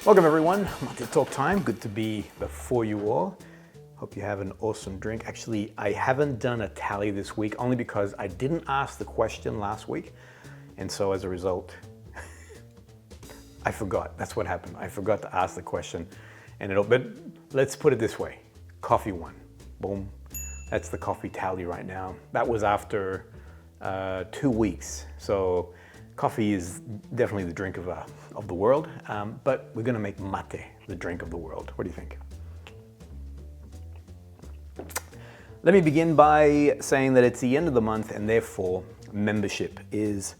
Welcome everyone, Mate Talk time. Good to be before you all. Hope you have an awesome drink. Actually, I haven't done a tally this week only because I didn't ask the question last week. And so as a result, I forgot. That's what happened. I forgot to ask the question. But let's put it this way. Coffee won. Boom. That's the coffee tally right now. That was after 2 weeks. So coffee is definitely the drink of the world, but we're gonna make mate the drink of the world. What do you think? Let me begin by saying that it's the end of the month and therefore membership is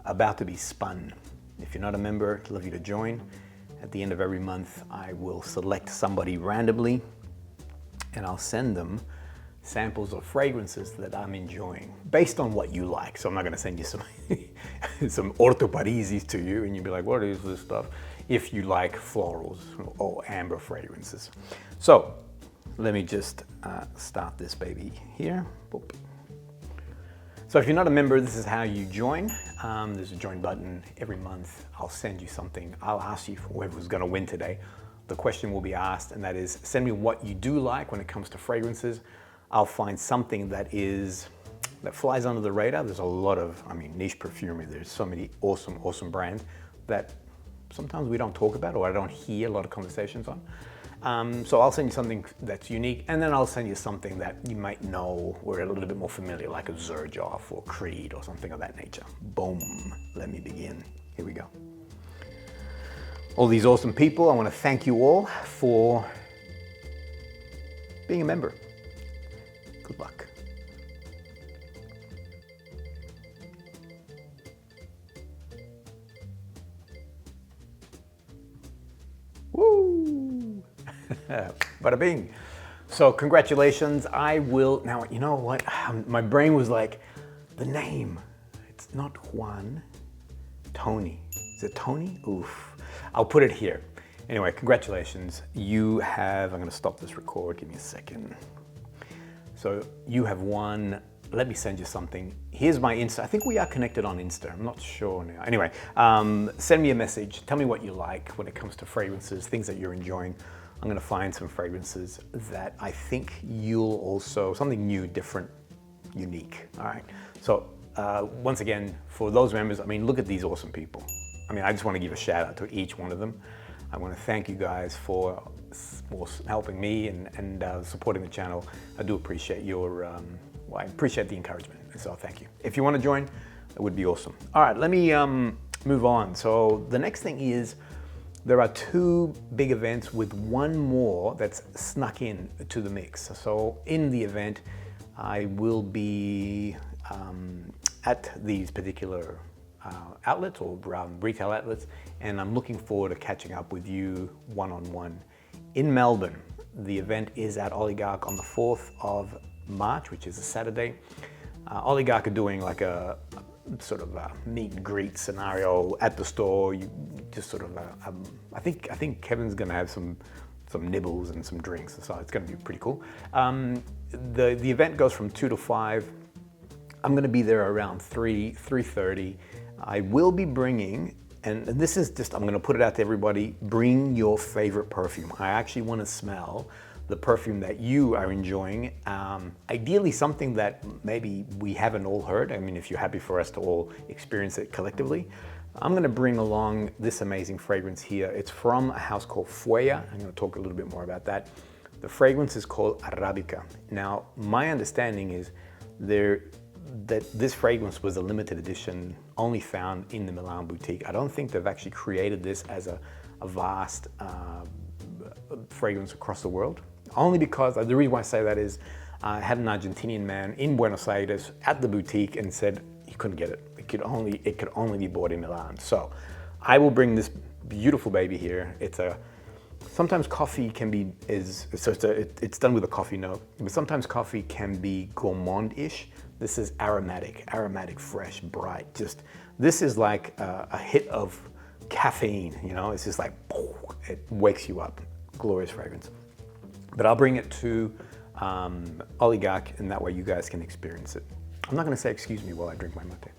about to be spun. If you're not a member, I'd love you to join. At the end of every month, I will select somebody randomly and I'll send them samples of fragrances that I'm enjoying based on what you like. So I'm not gonna send you some some Orto Parisis to you and you'll be like, what is this stuff? If you like florals or amber fragrances. So let me just start this baby here. Boop. So if you're not a member, this is how you join. There's a join button every month. I'll send you something. I'll ask you for whoever's gonna win today. The question will be asked, and that is, send me what you do like when it comes to fragrances. I'll find something that flies under the radar. There's a lot of, niche perfumery. There's so many awesome brands that sometimes we don't talk about or I don't hear a lot of conversations on. So I'll send you something that's unique, and then I'll send you something that you might know or a little bit more familiar, like a Xerjoff or Creed or something of that nature. Boom, let me begin. Here we go. All these awesome people, I want to thank you all for being a member. Good luck. Woo! Bada bing. So congratulations. I will, now you know what? My brain was like, the name. It's not Juan, Tony. Is it Tony? Oof. I'll put it here. Anyway, congratulations. You have, I'm gonna stop this record. Give me a second. So you have won. Let me send you something. Here's my Insta. I think we are connected on Insta. I'm not sure now. Anyway, send me a message. Tell me what you like when it comes to fragrances, things that you're enjoying. I'm gonna find some fragrances that I think you'll also, something new, different, unique. All right. So once again, for those members, look at these awesome people. I just want to give a shout out to each one of them. I want to thank you guys for helping me and supporting the channel. I do appreciate your, I appreciate the encouragement, so thank you. If you want to join, it would be awesome. All right, let me move on. So the next thing is, there are 2 big events with one more that's snuck in to the mix. So in the event, I will be at these particular outlets or retail outlets, and I'm looking forward to catching up with you one-on-one in Melbourne. The event is at OLIGARCH on the 4th of March, which is a Saturday. OLIGARCH are doing like a sort of a meet and greet scenario at the store. You just sort of, I think Kevin's gonna have some nibbles and some drinks, so it's gonna be pretty cool. The event goes from 2 to 5. I'm gonna be there around 3:30. I will be bringing, and this is just, I'm gonna put it out to everybody, bring your favorite perfume. I actually wanna smell the perfume that you are enjoying. Ideally something that maybe we haven't all heard. If you're happy for us to all experience it collectively. I'm gonna bring along this amazing fragrance here. It's from a house called FUEGUIA. I'm gonna talk a little bit more about that. The fragrance is called Arabica. Now, my understanding is that this fragrance was a limited edition, only found in the Milan boutique. I don't think they've actually created this as a vast fragrance across the world. Only because, the reason why I say that is, I had an Argentinian man in Buenos Aires at the boutique and said he couldn't get it. It could only be bought in Milan. So I will bring this beautiful baby here. Sometimes coffee can be, it's done with a coffee note, but sometimes coffee can be gourmand-ish. This is aromatic, fresh, bright. This is like a hit of caffeine, It's just like, it wakes you up. Glorious fragrance. But I'll bring it to OLIGARCH, and that way you guys can experience it. I'm not gonna say excuse me while I drink my mate.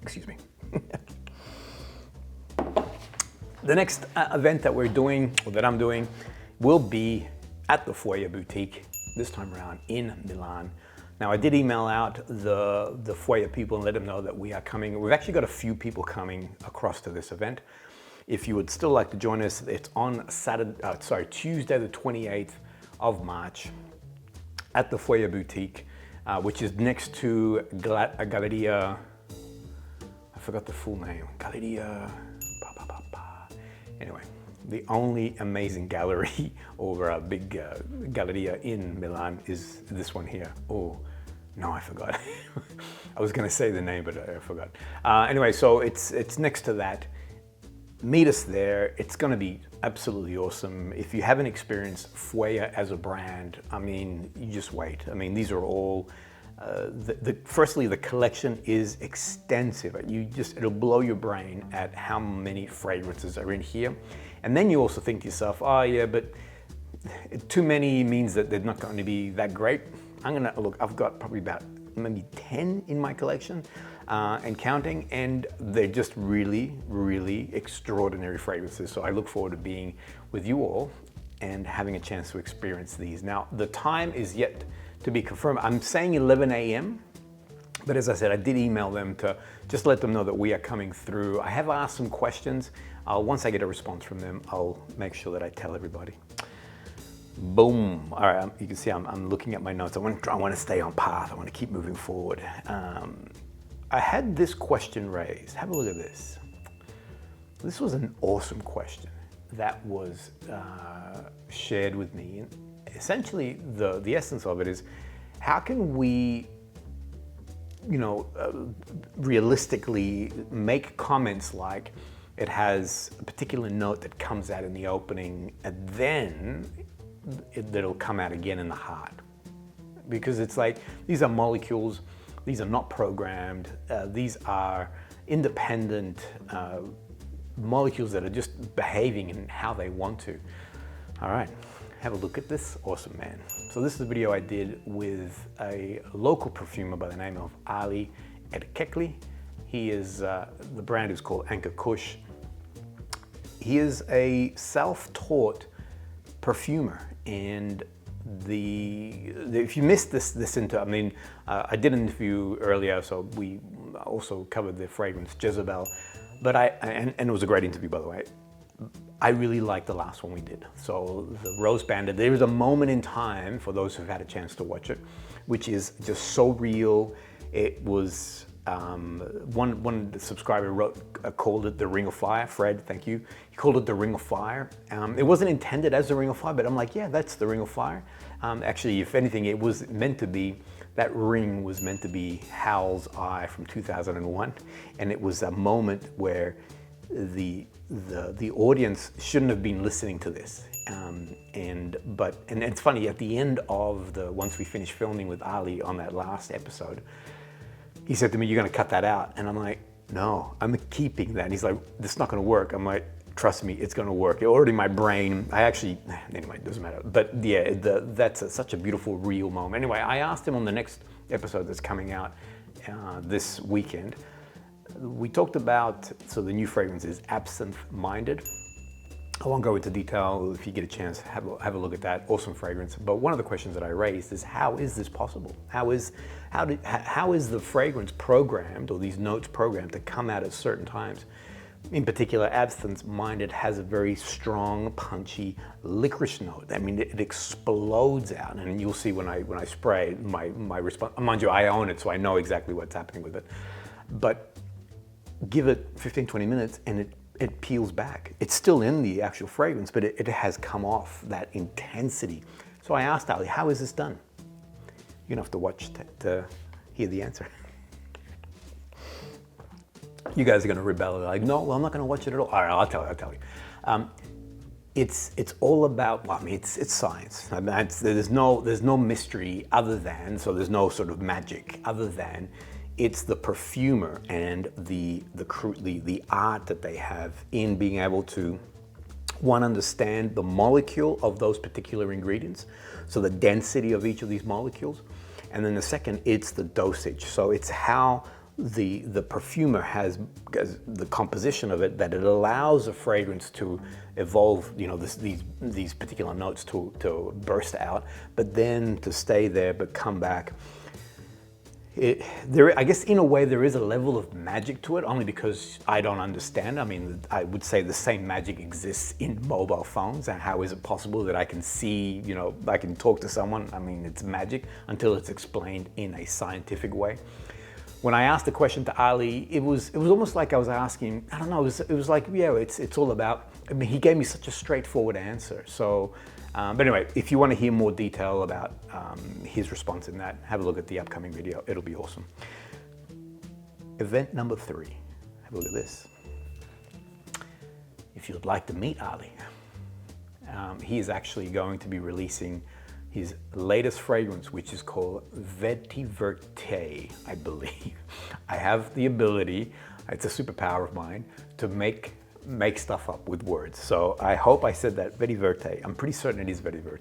Excuse me. The next event that we're doing, or that I'm doing, will be at the FUEGUIA boutique, this time around in Milan. Now, I did email out the FUEGUIA people and let them know that we are coming. We've actually got a few people coming across to this event. If you would still like to join us, it's on Tuesday the 28th of March at the FUEGUIA boutique, which is next to Galleria, I forgot the full name, Galleria, anyway, the only amazing gallery or a big Galleria in Milan is this one here. Oh, no, I forgot. I was gonna say the name, but I forgot. Anyway, so it's next to that. Meet us there. It's gonna be absolutely awesome. If you haven't experienced FUEGUIA as a brand, I mean, you just wait. I mean, these are all, firstly, the collection is extensive. It'll blow your brain at how many fragrances are in here. And then you also think to yourself, oh yeah, but too many means that they're not going to be that great. Look, I've got probably about maybe 10 in my collection and counting, and they're just really, really extraordinary fragrances. So I look forward to being with you all and having a chance to experience these. Now, the time is yet to be confirmed. I'm saying 11 a.m., but as I said, I did email them to just let them know that we are coming through. I have asked some questions. Once I get a response from them, I'll make sure that I tell everybody. Boom. All right, you can see I'm looking at my notes. I want to stay on path. I want to keep moving forward. I had this question raised. Have a look at this. This was an awesome question that was shared with me. And essentially, the essence of it is, how can we, realistically make comments like it has a particular note that comes out in the opening and then that'll come out again in the heart? Because it's like, these are molecules, these are not programmed, these are independent molecules that are just behaving in how they want to. All right, have a look at this. Awesome, man. So this is a video I did with a local perfumer by the name of Ali Erkekli. He is, the brand is called Anka Kush. He is a self-taught perfumer, and if you missed this into, I mean, I did an interview earlier, so we also covered the fragrance Jezebel, but and it was a great interview, by the way. I really liked the last one we did. So the Rose Bandit, there was a moment in time, for those who've had a chance to watch it, which is just so real. It was, one subscriber called it the Ring of Fire. Fred, thank you. He called it the Ring of Fire. It wasn't intended as the Ring of Fire, but I'm like, yeah, that's the Ring of Fire. Actually, if anything, it was meant to be, that ring was meant to be Hal's eye from 2001. And it was a moment where the audience shouldn't have been listening to this. And it's funny, at the end of once we finished filming with Ali on that last episode, he said to me, "You're gonna cut that out." And I'm like, "No, I'm keeping that." And he's like, "This is not gonna work." I'm like, "Trust me, it's gonna work." Already my brain, anyway, it doesn't matter. But yeah, that's such a beautiful, real moment. Anyway, I asked him on the next episode that's coming out this weekend, we talked about, so the new fragrance is Absinthe Minded. I won't go into detail. If you get a chance, have a look at that. Awesome fragrance. But one of the questions that I raised is, how is this possible? How is the fragrance programmed, or these notes programmed to come out at certain times? In particular, Absinthe Minded has a very strong, punchy licorice note. I mean, it explodes out, and you'll see when I spray my response. Mind you, I own it, so I know exactly what's happening with it. But give it 15, 20 minutes, and it peels back. It's still in the actual fragrance, but it has come off that intensity. So I asked Ali, how is this done? You're gonna have to watch to hear the answer. You guys are gonna rebel, like, no, well, I'm not gonna watch it at all. All right, I'll tell you. It's all about, well, I mean, it's science. I mean, there's no mystery other than, so there's no sort of magic other than, it's the perfumer and the art that they have in being able to, one, understand the molecule of those particular ingredients, so the density of each of these molecules, and then the second, it's the dosage. So it's how the perfumer has the composition of it that it allows a fragrance to evolve, you know, these particular notes to burst out, but then to stay there but come back. I guess in a way there is a level of magic to it, only because I don't understand. I mean, I would say the same magic exists in mobile phones, and how is it possible that I can see, you know, I can talk to someone? I mean, it's magic until it's explained in a scientific way. When I asked the question to Ali, it was almost like I was asking, I don't know, it was like, yeah, it's all about, I mean, he gave me such a straightforward answer. So, but anyway, if you want to hear more detail about his response in that, have a look at the upcoming video. It'll be awesome. Event number 3. Have a look at this. If you'd like to meet Ali, he is actually going to be releasing his latest fragrance, which is called Vetiver, I believe. I have the ability, it's a superpower of mine, to make stuff up with words. So I hope I said that, Vetiver. I'm pretty certain it is Vetiver.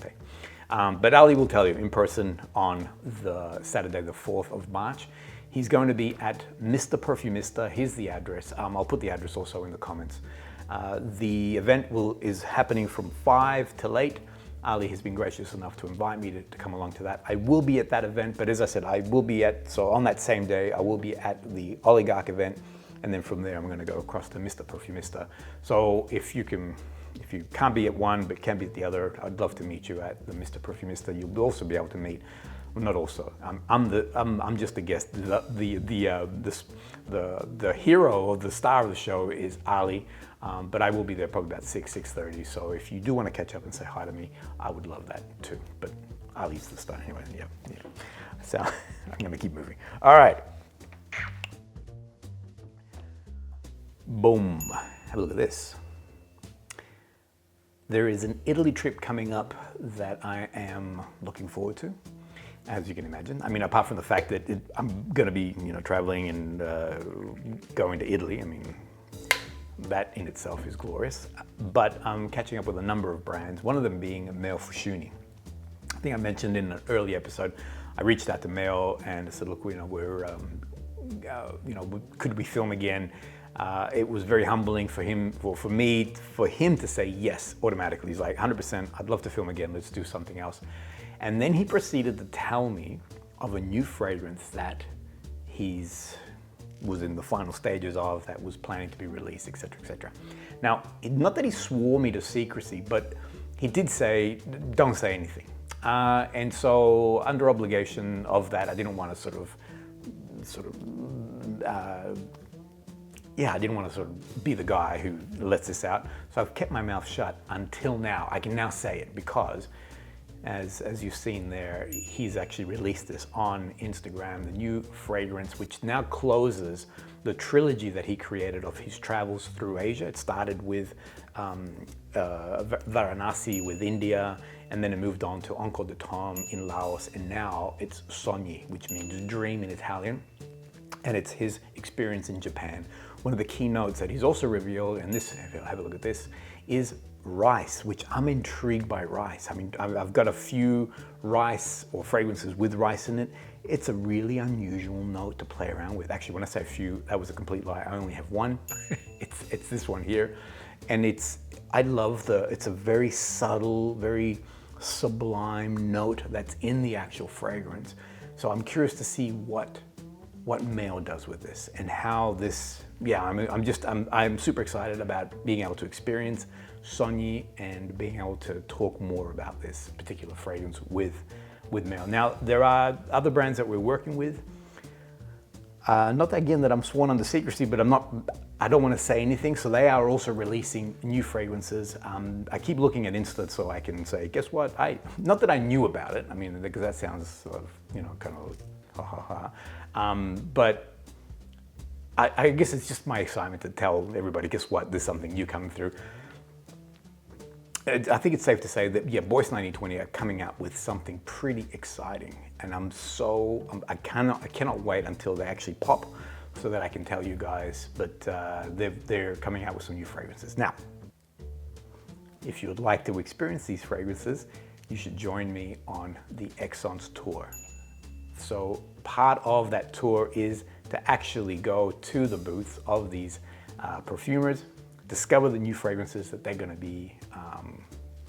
But Ali will tell you in person on the Saturday, the 4th of March. He's going to be at Mr. Perfumista. Here's the address. I'll put the address also in the comments. The event is happening from 5 till 8. Ali has been gracious enough to invite me to come along to that. I will be at that event, but as I said, so on that same day, I will be at the OLIGARCH event, and then from there, I'm gonna go across to Mr. Perfumista. So if you can't be at one, but can be at the other, I'd love to meet you at the Mr. Perfumista. You'll also be able to meet, well, not also, I'm just a guest. The hero or the star of the show is Ali. But I will be there probably about 6:30. So if you do want to catch up and say hi to me, I would love that too. But Ali's the star anyway. Yeah. So I'm gonna keep moving. All right. Boom. Have a look at this. There is an Italy trip coming up that I am looking forward to, as you can imagine. I mean, apart from the fact that I'm gonna be, you know, traveling and going to Italy. I mean, that in itself is glorious, but I'm catching up with a number of brands, one of them being Melbourne. I think I mentioned in an early episode, I reached out to Mel and I said, look, you know, could we film again? It was very humbling for him, for him to say yes automatically. He's like, 100%, I'd love to film again, let's do something else. And then he proceeded to tell me of a new fragrance that was in the final stages of, that was planning to be released, etc., etc. Now, not that he swore me to secrecy, but he did say, don't say anything. And so, under obligation of that, I didn't want to I didn't want to sort of be the guy who lets this out. So I've kept my mouth shut until now. I can now say it because, as you've seen there, he's actually released this on Instagram, the new fragrance, which now closes the trilogy that he created of his travels through Asia. It started with Varanasi with India, and then it moved on to Encore de Tom in Laos, and now it's Sogni, which means dream in Italian, and it's his experience in Japan. One of the key notes that he's also revealed, and this, have a look at this, is rice, which I'm intrigued by rice. I mean, I've got a few rice or fragrances with rice in it. It's a really unusual note to play around with. Actually, when I say a few, that was a complete lie. I only have one. it's this one here. And it's a very subtle, very sublime note that's in the actual fragrance. So I'm curious to see what Mel does with this and how this, I'm super excited about being able to experience Sogni and being able to talk more about this particular fragrance with Mel. Now, there are other brands that we're working with. Not again that I'm sworn under secrecy, but I don't want to say anything. So they are also releasing new fragrances. I keep looking at Insta so I can say, guess what? Not that I knew about it. I mean, because that sounds sort of, kind of ha ha ha. But I guess it's just my excitement to tell everybody, guess what? There's something new coming through. I think it's safe to say that, BOIS 1920 are coming out with something pretty exciting, and I cannot wait until they actually pop so that I can tell you guys. But they're coming out with some new fragrances. Now, if you would like to experience these fragrances, you should join me on the ESXENCE tour. So part of that tour is to to actually go to the booths of these perfumers, discover the new fragrances that they're going to be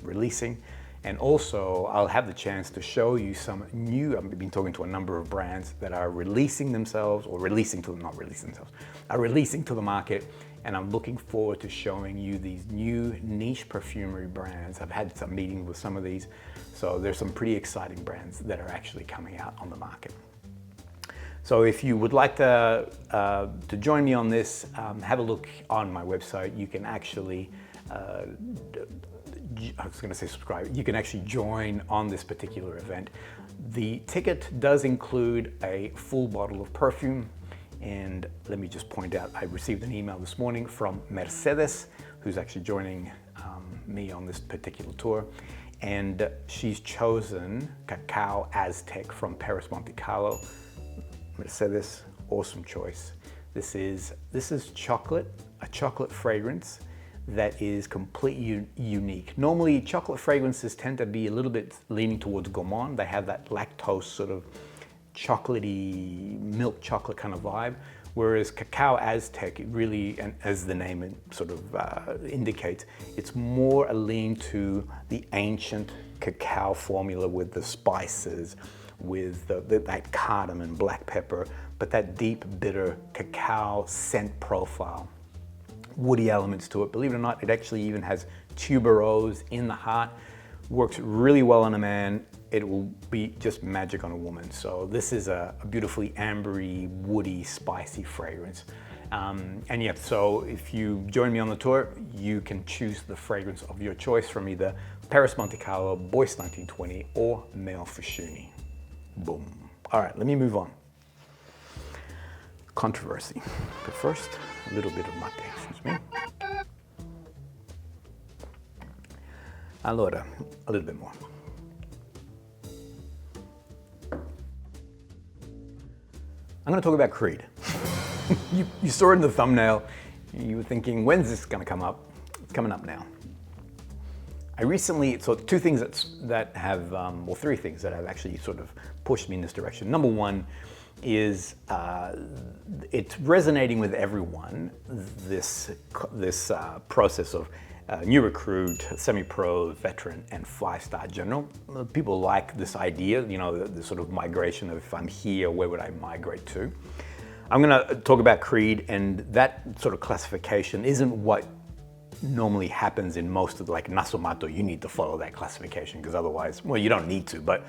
releasing. And also, I'll have the chance to show you some new, I've been talking to a number of brands that are releasing themselves, or releasing to, not releasing themselves, are releasing to the market. And I'm looking forward to showing you these new niche perfumery brands. I've had some meetings with some of these. So there's some pretty exciting brands that are actually coming out on the market. So if you would like to join me on this, have a look on my website. You can actually, I was going to say subscribe, you can actually join on this particular event. The ticket does include a full bottle of perfume. And let me just point out, I received an email this morning from Mercedes, who's actually joining me on this particular tour. And she's chosen Cacao Aztec from Paris Monte Carlo. Mercedes, awesome choice. This is chocolate, a chocolate fragrance that is completely unique. Normally, chocolate fragrances tend to be a little bit leaning towards gourmand. They have that lactose sort of chocolatey, milk chocolate kind of vibe. Whereas Cacao Aztec, really, and as the name sort of indicates, it's more a lean to the ancient cacao formula with the spices, with that cardamom and black pepper, but that deep, bitter cacao scent profile. Woody elements to it. Believe it or not, it actually even has tuberose in the heart. Works really well on a man. It will be just magic on a woman. So this is a beautifully ambery, woody, spicy fragrance. And yeah, so if you join me on the tour, you can choose the fragrance of your choice from either Paris Monte Carlo, BOIS 1920, or Male Fashuni. Boom. All right, let me move on. Controversy. But first, a little bit of mate, excuse me. Allora, a little bit more. I'm going to talk about Creed. you saw it in the thumbnail. You were thinking, when's this going to come up? It's coming up now. I recently, so two things that have, well, three things that have actually sort of pushed me in this direction. Number one is it's resonating with everyone, this process of new recruit, semi-pro, veteran, and 5-star general. People like this idea, you know, the sort of migration of if I'm here, where would I migrate to? I'm gonna talk about Creed, and that sort of classification isn't what normally happens in most of like Nasomato. You need to follow that classification because otherwise, well, you don't need to, but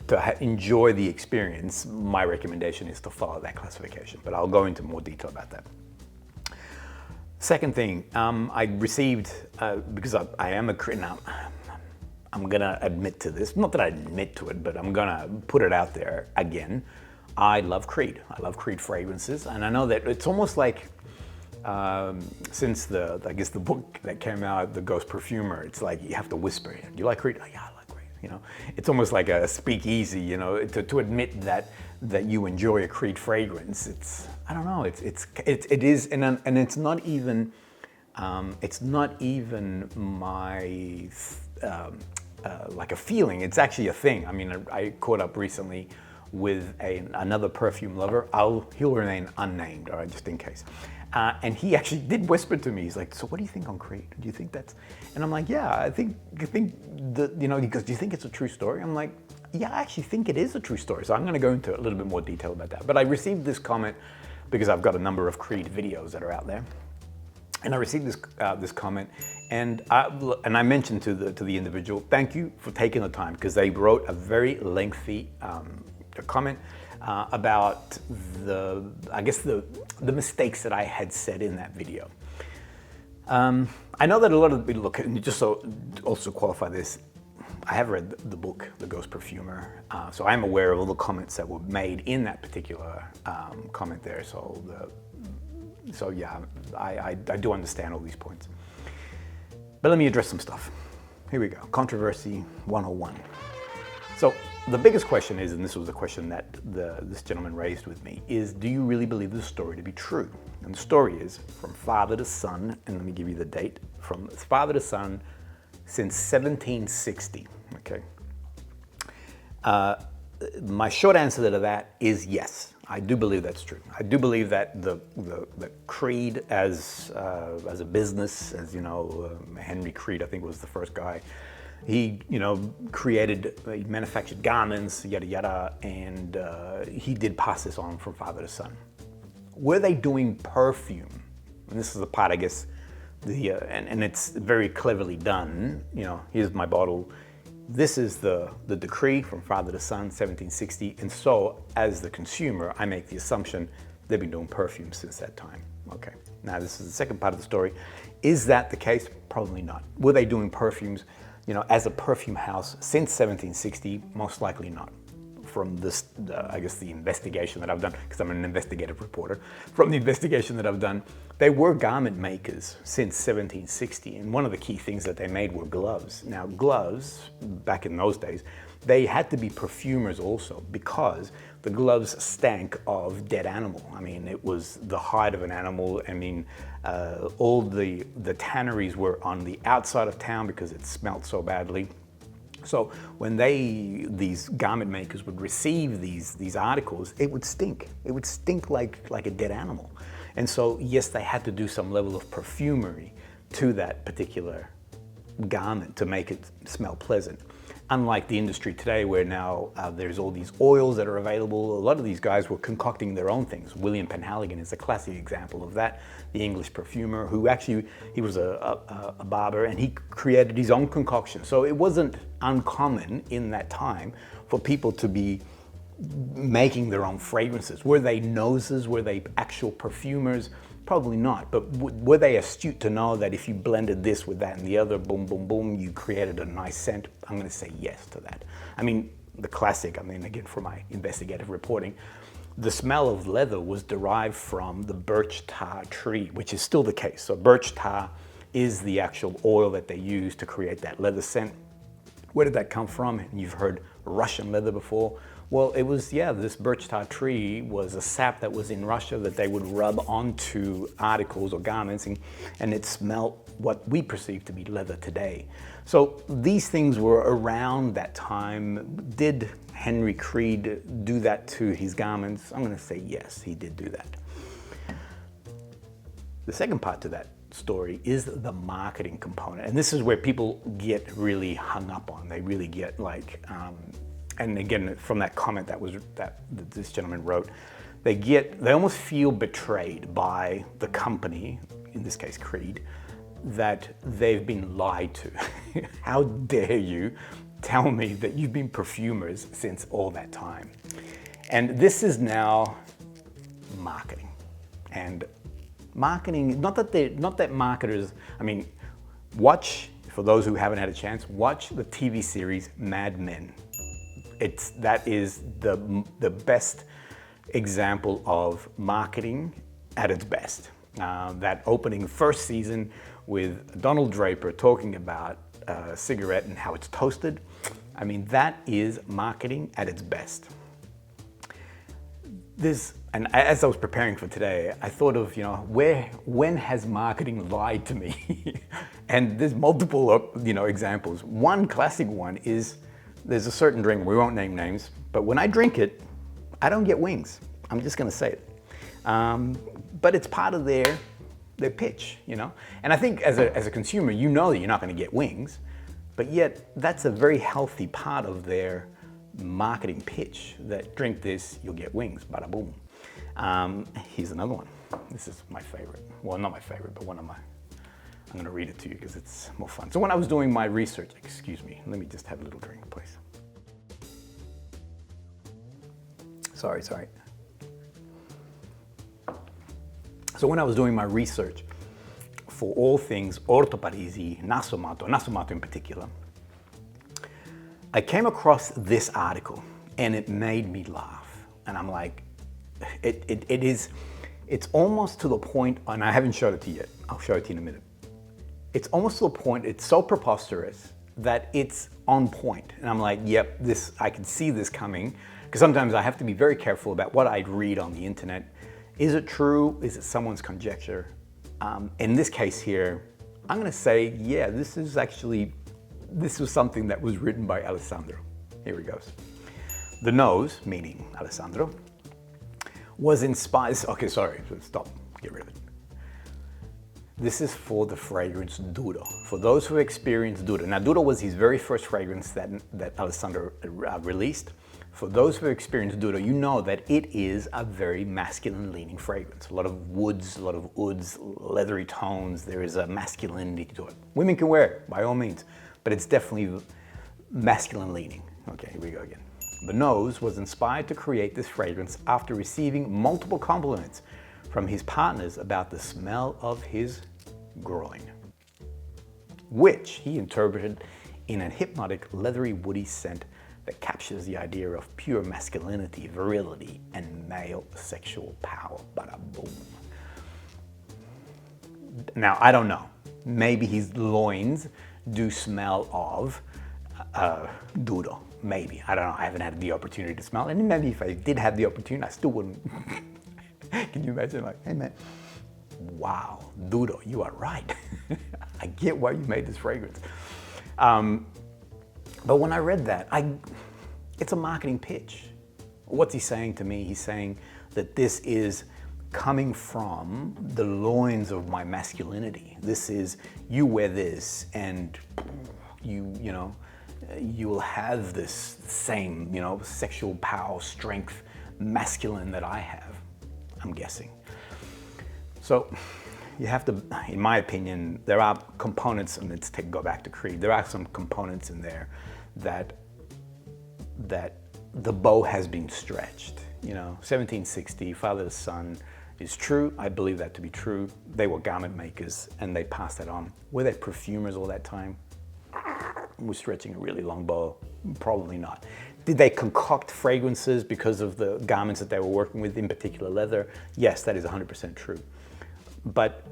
to enjoy the experience, my recommendation is to follow that classification, but I'll go into more detail about that. Second thing, I received, because I am a Creed, now I'm gonna admit to this, not that I admit to it, but I'm gonna put it out there again. I love Creed. I love Creed fragrances, and I know that it's almost like, since I guess the book that came out, The Ghost Perfumer, it's like you have to whisper, do you like Creed? Oh, yeah, I like Creed. You know, it's almost like a speakeasy, you know, to admit that you enjoy a Creed fragrance. It's, I don't know, it is, and it's not even my, like a feeling, it's actually a thing. I mean, I caught up recently with another perfume lover. He'll remain unnamed, all right, just in case. And he actually did whisper to me. He's like, "So what do you think on Creed? Do you think that's?" And I'm like, "Yeah, I think that, you know." He goes, "Do you think it's a true story?" I'm like, "Yeah, I actually think it is a true story." So I'm going to go into a little bit more detail about that. But I received this comment because I've got a number of Creed videos that are out there, and I received this comment, and I mentioned to the individual, "Thank you for taking the time," because they wrote a very lengthy comment about I guess the mistakes that I had said in that video. I know that a lot of people look, and just so also qualify this, I have read the book, The Ghost Perfumer, so I'm aware of all the comments that were made in that particular comment there. So yeah, I do understand all these points. But let me address some stuff. Here we go. Controversy 101. So the biggest question is, and this was a question that this gentleman raised with me, is do you really believe this story to be true? And the story is from father to son, and let me give you the date, from father to son since 1760, okay? My short answer to that is yes. I do believe that's true. I do believe that the Creed as a business, as you know, Henry Creed, I think was the first guy. He, you know, he manufactured garments, yada yada, and he did pass this on from father to son. Were they doing perfume? And this is the part, I guess, and it's very cleverly done. You know, here's my bottle. This is the decree from father to son, 1760. And so, as the consumer, I make the assumption they've been doing perfume since that time. Okay, now this is the second part of the story. Is that the case? Probably not. Were they doing perfumes, you know, as a perfume house since 1760? Most likely not. From this, I guess, the investigation that I've done, because I'm an investigative reporter, from the investigation that I've done, they were garment makers since 1760, and one of the key things that they made were gloves. Now, gloves, back in those days, they had to be perfumers also, because the gloves stank of dead animal. I mean, it was the hide of an animal. I mean, all the tanneries were on the outside of town because it smelled so badly. So when these garment makers would receive these articles, it would stink. It would stink like a dead animal. And so, yes, they had to do some level of perfumery to that particular garment to make it smell pleasant. Unlike the industry today, where now there's all these oils that are available, a lot of these guys were concocting their own things. William Penhaligon is a classic example of that, the English perfumer, who actually, he was a barber, and he created his own concoction. So it wasn't uncommon in that time for people to be making their own fragrances. Were they noses? Were they actual perfumers? Probably not, but were they astute to know that if you blended this with that and the other, boom, boom, boom, you created a nice scent? I'm gonna say yes to that. I mean, the classic, I mean, again, for my investigative reporting, the smell of leather was derived from the birch tar tree, which is still the case. So birch tar is the actual oil that they use to create that leather scent. Where did that come from? And you've heard Russian leather before. Well, it was, yeah, this birch tar tree was a sap that was in Russia that they would rub onto articles or garments, and it smelled what we perceive to be leather today. So these things were around that time. Did Henry Creed do that to his garments? I'm gonna say yes, he did do that. The second part to that story is the marketing component. And this is where people get really hung up on. They really get like, and again, from that comment that this gentleman wrote, they almost feel betrayed by the company, in this case Creed, that they've been lied to. How dare you tell me that you've been perfumers since all that time? And this is now marketing. And marketing, not that marketers, I mean, watch, for those who haven't had a chance, watch the TV series Mad Men. That is the best example of marketing at its best. That opening first season with Donald Draper talking about a cigarette and how it's toasted. I mean, that is marketing at its best. And as I was preparing for today, I thought of, you know, when has marketing lied to me? And there's multiple, you know, examples. One classic one is, there's a certain drink, we won't name names, but when I drink it, I don't get wings. I'm just gonna say it. But it's part of their pitch, you know? And I think as a consumer, you know that you're not gonna get wings, but yet that's a very healthy part of their marketing pitch, that drink this, you'll get wings, bada boom. Here's another one. This is my favorite. Well, not my favorite, but one of my, I'm gonna read it to you because it's more fun. So when I was doing my research, excuse me, let me just have a little drink, please. Sorry. So when I was doing my research for all things Orto Parisi, Nasomatto in particular, I came across this article and it made me laugh. And I'm like, it's almost to the point, and I haven't showed it to you yet, I'll show it to you in a minute. It's almost to the point, it's so preposterous that it's on point. And I'm like, yep, I can see this coming. Because sometimes I have to be very careful about what I read on the internet. Is it true? Is it someone's conjecture? In this case here, I'm gonna say, yeah, this was something that was written by Alessandro. Here he goes. The nose, meaning Alessandro, was inspired, okay, sorry, stop, get rid of it. This is for the fragrance Duro. For those who experienced Duro. Now, Duro was his very first fragrance that Alessandro released. For those who experienced Duro, you know that it is a very masculine-leaning fragrance. A lot of woods, a lot of ouds, leathery tones. There is a masculinity to it. Women can wear it, by all means, but it's definitely masculine-leaning. Okay, here we go again. The Nose was inspired to create this fragrance after receiving multiple compliments from his partners about the smell of his groin, which he interpreted in a hypnotic, leathery, woody scent that captures the idea of pure masculinity, virility, and male sexual power. Bada boom. Now, I don't know. Maybe his loins do smell of Duro. Maybe. I don't know. I haven't had the opportunity to smell it. And maybe if I did have the opportunity, I still wouldn't. Can you imagine, like, hey man, wow, Duro, you are right. I get why you made this fragrance. But when I read that, it's a marketing pitch. What's he saying to me? He's saying that this is coming from the loins of my masculinity. This is, you wear this and you know, you will have this same, you know, sexual power, strength, masculine that I have, I'm guessing. So you have to, in my opinion, there are components, and let's go back to Creed, there are some components in there that the bow has been stretched. You know, 1760, father to son is true. I believe that to be true. They were garment makers and they passed that on. Were they perfumers all that time? Was stretching a really long bow? Probably not. Did they concoct fragrances because of the garments that they were working with, in particular leather? Yes, that is 100% true. But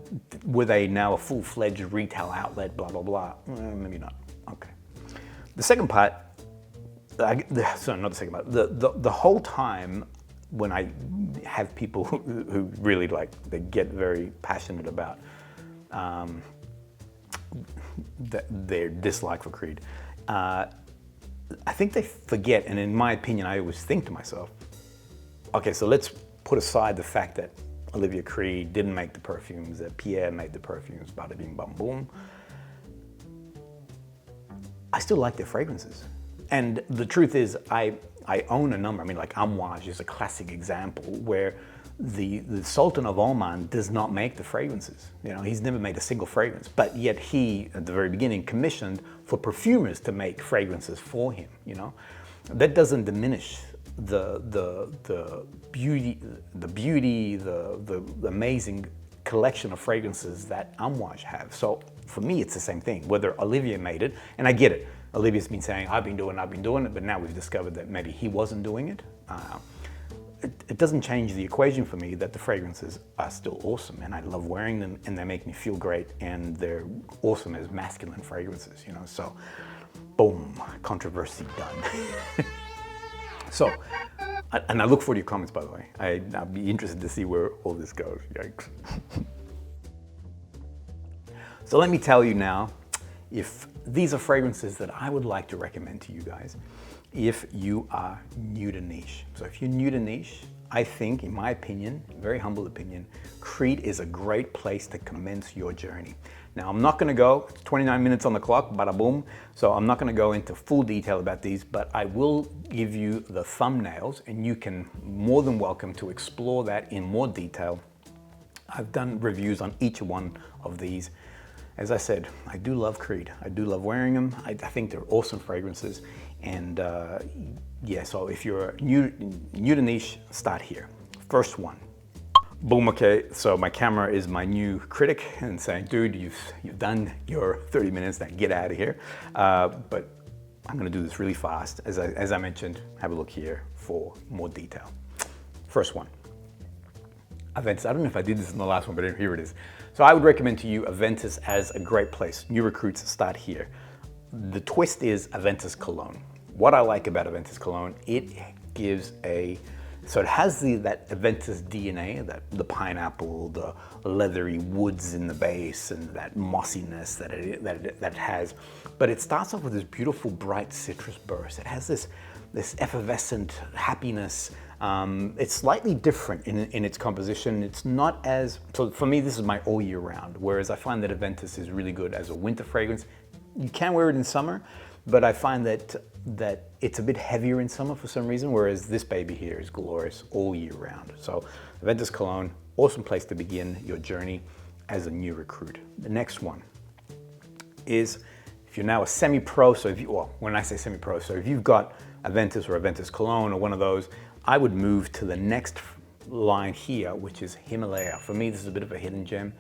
were they now a full-fledged retail outlet, blah, blah, blah? Maybe not. Okay. The second part, sorry, not the second part, the whole time when I have people who really like, they get very passionate about their dislike for Creed, I think they forget, and in my opinion, I always think to myself, okay, so let's put aside the fact that Olivia Creed didn't make the perfumes, that Pierre made the perfumes, bada bing bam boom. I still like their fragrances. And the truth is, I own a number. I mean, like Amouage is a classic example where the Sultan of Oman does not make the fragrances. You know, he's never made a single fragrance, but yet he, at the very beginning, commissioned for perfumers to make fragrances for him, you know. That doesn't diminish the beauty, the amazing collection of fragrances that Amouage have. So for me, it's the same thing, whether Olivier made it, and I get it. Olivia's been saying, I've been doing it, but now we've discovered that maybe he wasn't doing it. It doesn't change the equation for me that the fragrances are still awesome, and I love wearing them, and they make me feel great, and they're awesome as masculine fragrances, you know. So, boom, controversy done. So, and I look forward to your comments, by the way. I'd be interested to see where all this goes. Yikes. So let me tell you now, if these are fragrances that I would like to recommend to you guys if you are new to niche. So if you're new to niche, I think, in my opinion, very humble opinion, Creed is a great place to commence your journey. Now, I'm not gonna go, it's 29 minutes on the clock, bada boom, so I'm not gonna go into full detail about these, but I will give you the thumbnails, and you can more than welcome to explore that in more detail. I've done reviews on each one of these. As I said, I do love Creed. I do love wearing them. I think they're awesome fragrances. And yeah, so if you're new to niche, start here. First one. Boom, okay, so my camera is my new critic and saying, dude, you've done your 30 minutes, now get out of here. But I'm gonna do this really fast. As I mentioned, have a look here for more detail. First one. AVENTUS. I don't know if I did this in the last one, but here it is. So I would recommend to you AVENTUS as a great place. New recruits start here. The twist is AVENTUS Cologne. What I like about AVENTUS Cologne, it gives so it has that AVENTUS DNA, the pineapple, the leathery woods in the base, and that mossiness that it has. But it starts off with this beautiful, bright citrus burst. It has this effervescent happiness, It's slightly different in its composition. It's not as, so for me, this is my all year round, whereas I find that AVENTUS is really good as a winter fragrance. You can wear it in summer, but I find that it's a bit heavier in summer for some reason, whereas this baby here is glorious all year round. So AVENTUS Cologne, awesome place to begin your journey as a new recruit. The next one is, if you're now a semi-pro, so if you, well, when I say semi-pro, so if you've got AVENTUS or AVENTUS Cologne or one of those, I would move to the next line here, which is Himalaya. For me, this is a bit of a hidden gem.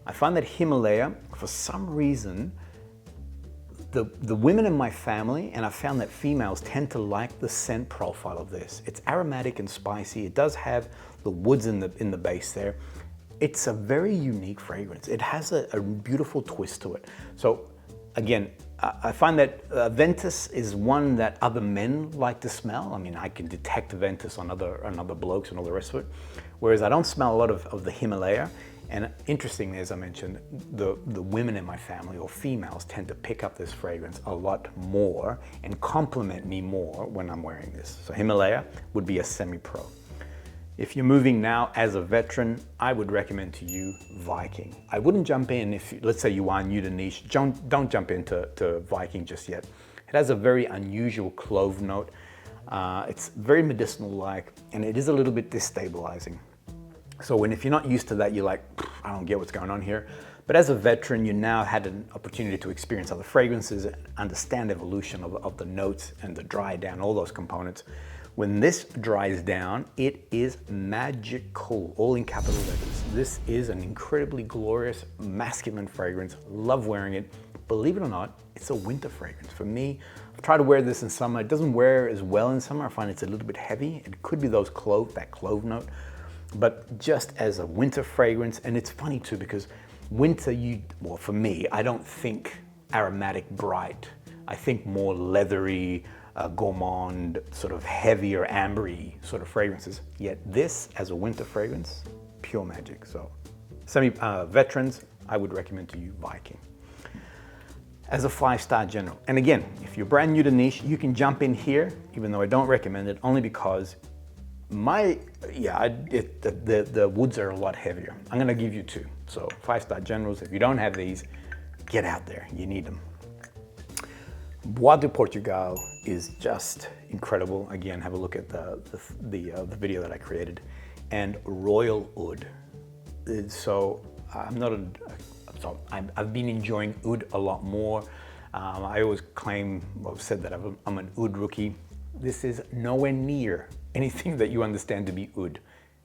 I find that Himalaya, for some reason, the women in my family, and I found that females tend to like the scent profile of this. It's aromatic and spicy. It does have the woods in the base there. It's a very unique fragrance. It has a beautiful twist to it. So again, I find that AVENTUS is one that other men like to smell. I mean, I can detect AVENTUS on other blokes and all the rest of it. Whereas I don't smell a lot of the Himalaya. And interestingly, as I mentioned, the women in my family, or females, tend to pick up this fragrance a lot more and compliment me more when I'm wearing this. So Himalaya would be a semi-pro. If you're moving now as a veteran, I would recommend to you Viking. I wouldn't jump in if, let's say you are new to niche, don't jump into Viking just yet. It has a very unusual clove note. It's very medicinal-like, and it is a little bit destabilizing. So if you're not used to that, you're like, I don't get what's going on here. But as a veteran, you now had an opportunity to experience other fragrances, understand evolution of the notes and the dry down, all those components. When this dries down, it is magical, all in capital letters. This is an incredibly glorious, masculine fragrance. Love wearing it. Believe it or not, it's a winter fragrance. For me, I've tried to wear this in summer. It doesn't wear as well in summer. I find it's a little bit heavy. It could be that clove note. But just as a winter fragrance, and it's funny too, because winter, well, for me, I don't think aromatic bright. I think more leathery, gourmand, sort of heavier, ambery sort of fragrances. Yet this, as a winter fragrance, pure magic. So veterans, I would recommend to you Viking. As a 5-star general, and again, if you're brand new to niche, you can jump in here, even though I don't recommend it, only because the woods are a lot heavier. I'm gonna give you 2. So 5-star generals, if you don't have these, get out there, you need them. Bois de Portugal is just incredible. Again, have a look at the video that I created. And Royal Oud. So I've been enjoying oud a lot more. I always said that I'm an oud rookie. This is nowhere near anything that you understand to be oud.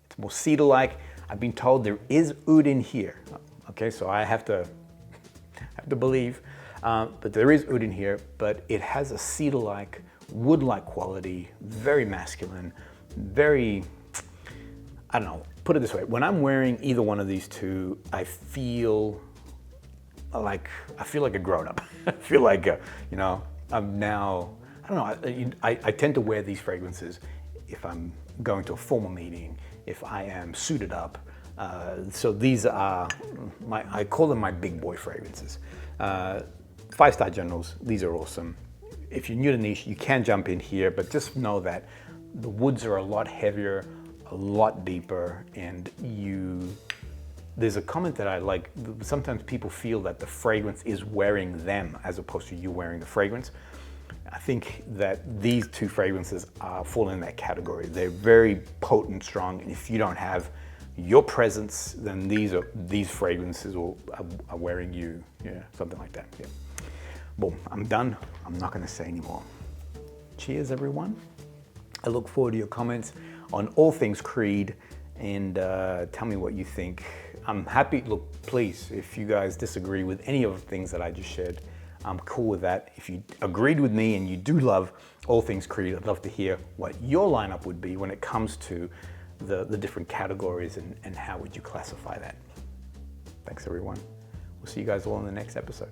It's more cedar-like. I've been told there is oud in here. Okay, so I have to believe, but there is oud in here, but it has a cedar-like, wood-like quality, very masculine, very, I don't know, put it this way. When I'm wearing either one of these two, I feel like a grown-up. I feel like, I'm now, I don't know, I tend to wear these fragrances if I'm going to a formal meeting, if I am suited up. So these are, I call them my big boy fragrances. 5-star generals, these are awesome. If you're new to niche, you can jump in here, but just know that the woods are a lot heavier, a lot deeper, and there's a comment that I like. Sometimes people feel that the fragrance is wearing them as opposed to you wearing the fragrance. I think that these 2 fragrances fall in that category. They're very potent, strong, and if you don't have your presence, then these fragrances are wearing you. Yeah, something like that. Yeah. Boom, I'm done. I'm not gonna say anymore. Cheers, everyone. I look forward to your comments on all things Creed, and tell me what you think. I'm happy, look, please, if you guys disagree with any of the things that I just shared, I'm cool with that. If you agreed with me and you do love all things Creed, I'd love to hear what your lineup would be when it comes to the different categories and how would you classify that. Thanks, everyone. We'll see you guys all in the next episode.